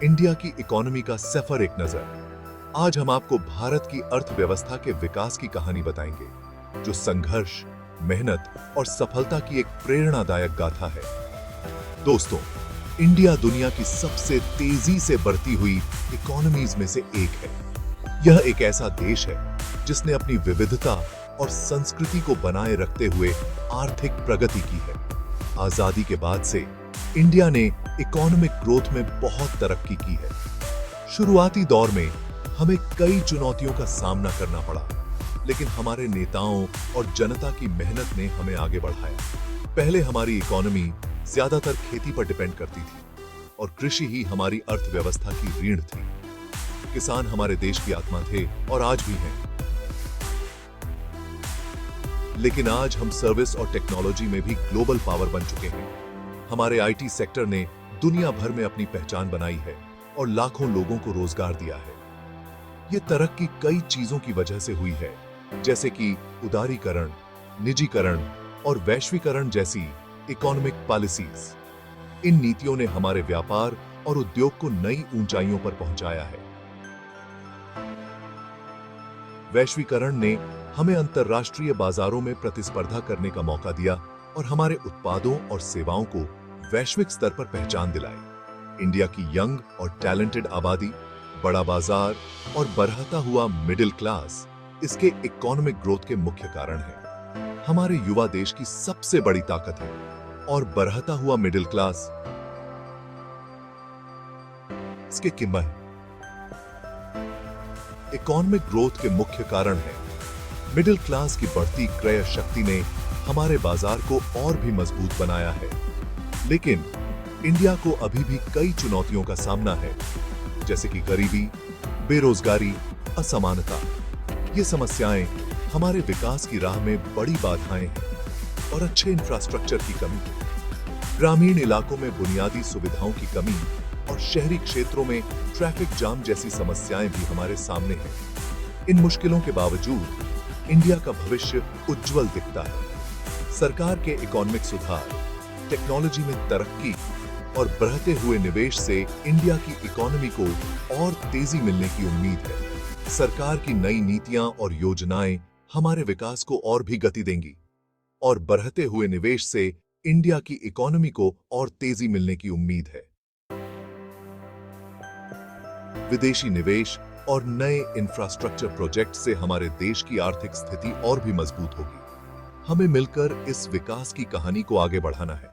India की economy का सफर एक नजर। आज हम आपको भारत की अर्थव्यवस्था के विकास की कहानी बताएंगे, जो संघर्ष, मेहनत और सफलता की एक प्रेरणादायक गाथा है। दोस्तों, इंडिया दुनिया की सबसे तेजी से बढ़ती हुई इकोनॉमीज में से एक है। यह एक ऐसा देश है जिसने अपनी विविधता और संस्कृति को बनाए रखते हुए आर्थिक प्रगति की है। आजादी के बाद से इंडिया ने इकोनॉमिक ग्रोथ में बहुत तरक्की की है। शुरुआती दौर में हमें कई चुनौतियों का सामना करना पड़ा, लेकिन हमारे नेताओं और जनता की मेहनत ने हमें आगे बढ़ाया। पहले हमारी इकोनॉमी ज्यादातर खेती पर डिपेंड करती थी और कृषि ही हमारी अर्थव्यवस्था की रीढ़ थी। किसान हमारे देश की आत्मा थे और आज भी हैं। लेकिन आज हम सर्विस और टेक्नोलॉजी में भी ग्लोबल पावर बन चुके हैं। हमारे आईटी सेक्टर ने दुनिया भर में अपनी पहचान बनाई है और लाखों लोगों को रोजगार दिया है। ये तरक्की कई चीजों की वजह से हुई है, जैसे कि उदारीकरण, निजीकरण और वैश्वीकरण जैसी इकोनॉमिक पॉलिसीज। इन नीतियों ने हमारे व्यापार और उद्योग को नई ऊंचाइयों पर पहुंचाया है। वैश्वीकरण ने हमें अंतर्राष्ट्रीय बाजारों में प्रतिस्पर्धा करने का मौका दिया और हमारे उत्पादों और सेवाओं को वैश्विक स्तर पर पहचान दिलाई। इंडिया की यंग और टैलेंटेड आबादी, बड़ा बाजार और बढ़ता हुआ मिडिल क्लास इसके इकोनॉमिक ग्रोथ के मुख्य कारण हैं। हमारे युवा देश की सबसे बड़ी ताकत है और बढ़ता हुआ मिडिल क्लास इसके कीमत इकोनॉमिक ग्रोथ के मुख्य कारण है। मिडिल क्लास की बढ़ती क्रय शक्ति ने हमारे बाजार को और भी मजबूत बनाया है। लेकिन इंडिया को अभी भी कई चुनौतियों का सामना है, जैसे कि गरीबी, बेरोजगारी, असमानता। ये समस्याएं हमारे विकास की राह में बड़ी बाधाएं हैं और अच्छे इंफ्रास्ट्रक्चर की कमी, ग्रामीण इलाकों में बुनियादी सुविधाओं की कमी और शहरी क्षेत्रों में ट्रैफिक जाम जैसी समस्याएं भी हमारे सामने हैं। इन मुश्किलों के बावजूद इंडिया का भविष्य उज्जवल दिखता है। सरकार के इकोनॉमिक सुधार, टेक्नोलॉजी में तरक्की और बढ़ते हुए निवेश से इंडिया की इकोनॉमी को और तेजी मिलने की उम्मीद है। सरकार की नई नीतियां और योजनाएं हमारे विकास को और भी गति देंगी और बढ़ते हुए निवेश से इंडिया की इकोनॉमी को और तेजी मिलने की उम्मीद है। विदेशी निवेश और नए इंफ्रास्ट्रक्चर प्रोजेक्ट से हमारे देश की आर्थिक स्थिति और भी मजबूत होगी। हमें मिलकर इस विकास की कहानी को आगे बढ़ाना है।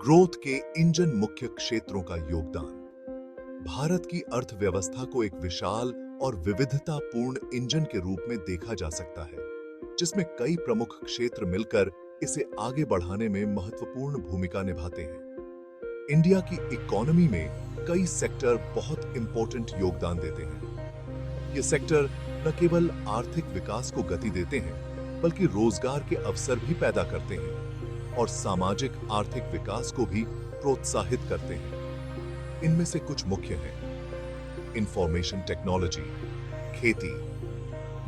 ग्रोथ के इंजन मुख्य क्षेत्रों का योगदान। भारत की अर्थव्यवस्था को एक विशाल और विविधतापूर्ण इंजन के रूप में देखा जा सकता है, जिसमें कई प्रमुख क्षेत्र मिलकर इसे आगे बढ़ाने में महत्वपूर्ण भूमिका निभाते हैं। इंडिया की इकोनॉमी में कई सेक्टर बहुत इंपॉर्टेंट योगदान देते हैं। ये सेक्टर न केवल आर्थिक विकास को गति देते हैं, बल्कि रोजगार के अवसर भी पैदा करते हैं और सामाजिक आर्थिक विकास को भी प्रोत्साहित करते हैं। इनमें से कुछ मुख्य हैं: इंफॉर्मेशन टेक्नोलॉजी, खेती,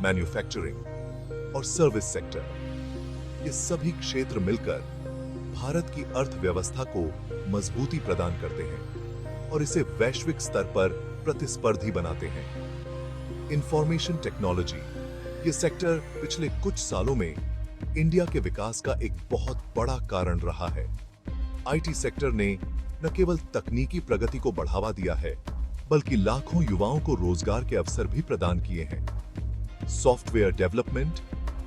मैन्युफैक्चरिंग और सर्विस सेक्टर। ये सभी क्षेत्र मिलकर भारत की अर्थव्यवस्था को मजबूती प्रदान करते हैं और इसे वैश्विक स्तर पर प्रतिस्पर्धी बनाते हैं। इंफॉर्मेशन टेक्नोलॉजी, ये सेक्टर पिछले कुछ सालों में इंडिया के विकास का एक बहुत बड़ा कारण रहा है। आईटी सेक्टर ने न केवल तकनीकी प्रगति को बढ़ावा दिया है, बल्कि लाखों युवाओं को रोजगार के अवसर भी प्रदान किए हैं। सॉफ्टवेयर डेवलपमेंट,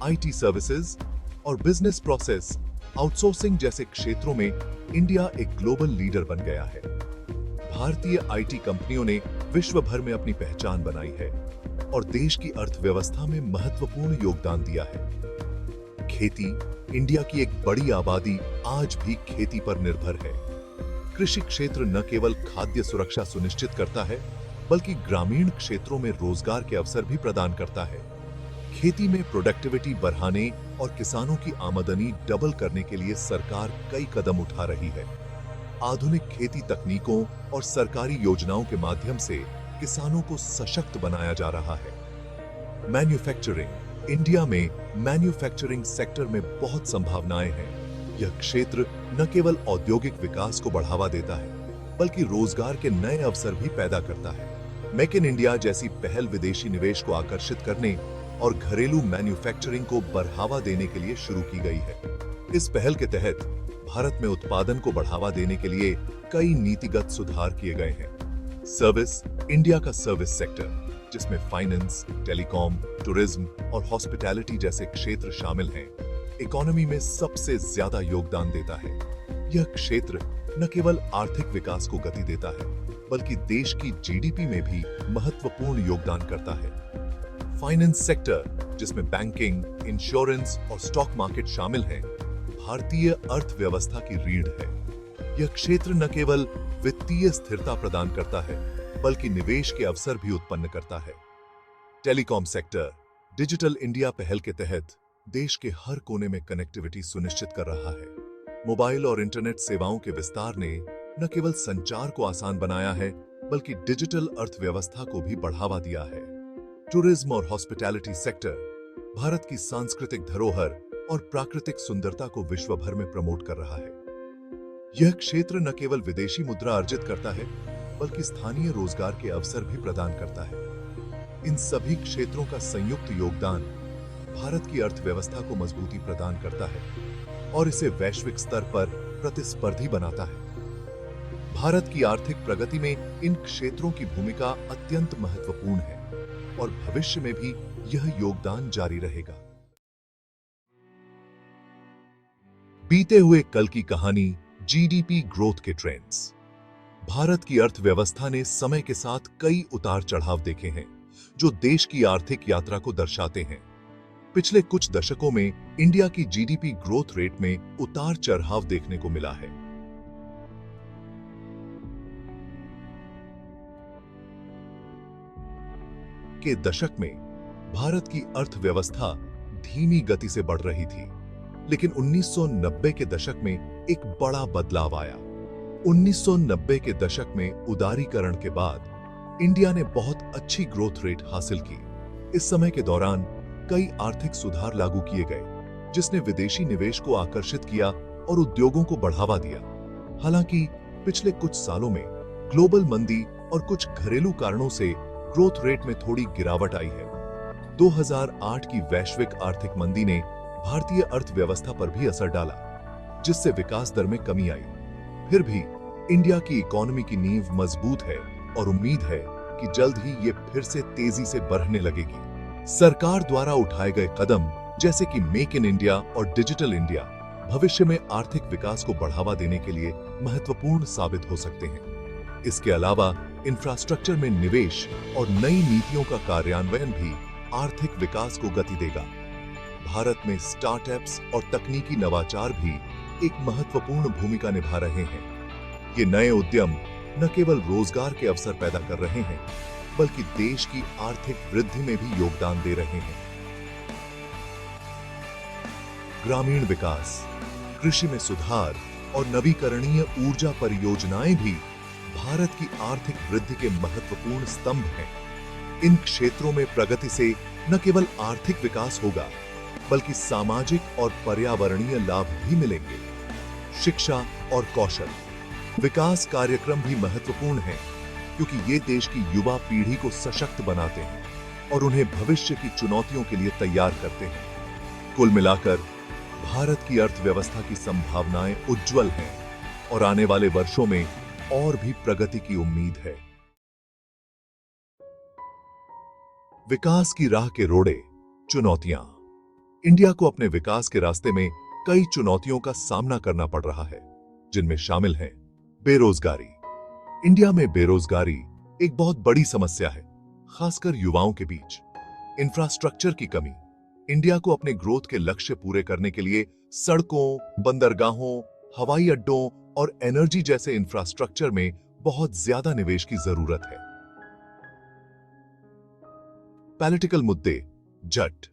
आईटी सर्विसेज और बिजनेस प्रोसेस आउटसोर्सिंग जैसे क्षेत्रों में इंडिया एक ग्लोबल लीडर बन गया है। भारतीय आईटी कंपनियों ने विश्व भर में अपनी पहचान बनाई है और देश की अर्थव्यवस्था में महत्वपूर्ण योगदान दिया है। खेती, इंडिया की एक बड़ी आबादी आज भी खेती पर निर्भर है। कृषि क्षेत्र न केवल खाद्य सुरक्षा सुनिश्चित करता है, बल्कि ग्रामीण क्षेत्रों में रोजगार के अवसर भी प्रदान करता है। खेती में प्रोडक्टिविटी बढ़ाने और किसानों की आमदनी डबल करने के लिए सरकार कई कदम उठा रही है। आधुनिक खेती तकनीकों और सरकारी योजनाओं के माध्यम से किसानों को सशक्त बनाया जा रहा है। मैन्युफैक्चरिंग, इंडिया में मैन्युफैक्चरिंग सेक्टर में बहुत संभावनाएं हैं। यह क्षेत्र न केवल औद्योगिक विकास को बढ़ावा देता है, बल्कि रोजगार के नए अवसर भी पैदा करता है। मेक इन इंडिया जैसी पहल विदेशी निवेश को आकर्षित करने और घरेलू मैन्युफैक्चरिंग को बढ़ावा देने के लिए शुरू की गई है। इस पहल के तहत भारत में उत्पादन को बढ़ावा देने के लिए कई नीतिगत सुधार किए गए हैं। सर्विस इंडिया का सर्विस सेक्टर, जिसमें फाइनेंस, टेलीकॉम, टूरिज्म और हॉस्पिटैलिटी जैसे क्षेत्र शामिल हैं, इकोनॉमी में सबसे ज्यादा योगदान देता है। यह क्षेत्र न केवल आर्थिक विकास को गति देता है, बल्कि देश की जीडीपी में भी महत्वपूर्ण योगदान करता है। फाइनेंस सेक्टर, जिसमें बैंकिंग, इंश्योरेंस और स्टॉक मार्केट शामिल हैं, भारतीय अर्थव्यवस्था की रीढ़ है। यह क्षेत्र न केवल वित्तीय स्थिरता प्रदान करता है, बल्कि निवेश के अवसर भी उत्पन्न करता है। टेलीकॉम सेक्टर डिजिटल इंडिया पहल के तहत देश के हर कोने में कनेक्टिविटी सुनिश्चित कर रहा है। मोबाइल और इंटरनेट सेवाओं के विस्तार ने न केवल संचार को आसान बनाया है, बल्कि डिजिटल अर्थव्यवस्था को भी बढ़ावा दिया है। टूरिज्म और हॉस्पिटैलिटी सेक्टर भारत की सांस्कृतिक धरोहर और प्राकृतिक सुंदरता को विश्व भर में प्रमोट कर रहा है। यह क्षेत्र न केवल विदेशी मुद्रा अर्जित करता है, बल्कि स्थानीय रोजगार के अवसर भी प्रदान करता है। इन सभी क्षेत्रों का संयुक्त योगदान भारत की अर्थव्यवस्था को मजबूती प्रदान करता है और इसे वैश्विक स्तर पर प्रतिस्पर्धी बनाता है। भारत की आर्थिक प्रगति में इन क्षेत्रों की भूमिका अत्यंत महत्वपूर्ण है और भविष्य में भी यह योगदान जारी रहेगा। बीते हुए कल की कहानी, जीडीपी ग्रोथ के ट्रेंड्स। भारत की अर्थव्यवस्था ने समय के साथ कई उतार चढ़ाव देखे हैं, जो देश की आर्थिक यात्रा को दर्शाते हैं। पिछले कुछ दशकों में इंडिया की जीडीपी ग्रोथ रेट में उतार चढ़ाव देखने को मिला है। के दशक में भारत की अर्थव्यवस्था धीमी गति से बढ़ रही थी, लेकिन 1990 के दशक में एक बड़ा बदलाव आया। 1990 के दशक में उदारीकरण के बाद इंडिया ने बहुत अच्छी ग्रोथ रेट हासिल की। इस समय के दौरान कई आर्थिक सुधार लागू किए गए, जिसने विदेशी निवेश को आकर्षित किया और उद्योगों को बढ़ावा दिया। हालांकि पिछले कुछ सालों में ग्लोबल मंदी और कुछ घरेलू कारणों से ग्रोथ रेट में थोड़ी गिरावट आई है। 2008 की वैश्विक आर्थिक मंदी ने भारतीय अर्थव्यवस्था पर भी असर डाला, जिससे विकास दर में कमी आई। फिर भी इंडिया की इकोनॉमी की नींव मजबूत है और उम्मीद है कि जल्द ही ये फिर से तेजी से बढ़ने लगेगी। सरकार द्वारा उठाए गए कदम जैसे कि मेक इन इंडिया और डिजिटल इंडिया भविष्य में आर्थिक विकास को बढ़ावा देने के लिए महत्वपूर्ण साबित हो सकते हैं। इसके अलावा इंफ्रास्ट्रक्चर में निवेश और नई नीतियों का कार्यान्वयन भी आर्थिक विकास को गति देगा। भारत में स्टार्टअप्स और तकनीकी नवाचार भी एक महत्वपूर्ण भूमिका निभा रहे हैं। ये नए उद्यम न केवल रोजगार के अवसर पैदा कर रहे हैं, बल्कि देश की आर्थिक वृद्धि में भी योगदान दे रहे हैं। ग्रामीण विकास, कृषि में सुधार और नवीकरणीय ऊर्जा परियोजनाएं भी भारत की आर्थिक वृद्धि के महत्वपूर्ण स्तंभ हैं। इन क्षेत्रों में प्रगति से न केवल आर्थिक विकास होगा, बल्कि सामाजिक और पर्यावरणीय लाभ भी मिलेंगे। शिक्षा और कौशल विकास कार्यक्रम भी महत्वपूर्ण हैं, क्योंकि ये देश की युवा पीढ़ी को सशक्त बनाते हैं और उन्हें भविष्य की चुनौतियों के लिए तैयार करते हैं। कुल मिलाकर भारत की अर्थव्यवस्था की संभावनाएं उज्जवल हैं और आने वाले वर्षों में और भी प्रगति की उम्मीद है। विकास की राह के रोड़े, चुनौतियां। इंडिया को अपने विकास के रास्ते में कई चुनौतियों का सामना करना पड़ रहा है, जिनमें शामिल है बेरोजगारी। इंडिया में बेरोजगारी एक बहुत बड़ी समस्या है, खासकर युवाओं के बीच। इंफ्रास्ट्रक्चर की कमी। इंडिया को अपने ग्रोथ के लक्ष्य पूरे करने के लिए सड़कों, बंदरगाहों, हवाई अड्डों और एनर्जी जैसे इंफ्रास्ट्रक्चर में बहुत ज्यादा निवेश की जरूरत है। पॉलिटिकल मुद्दे, जट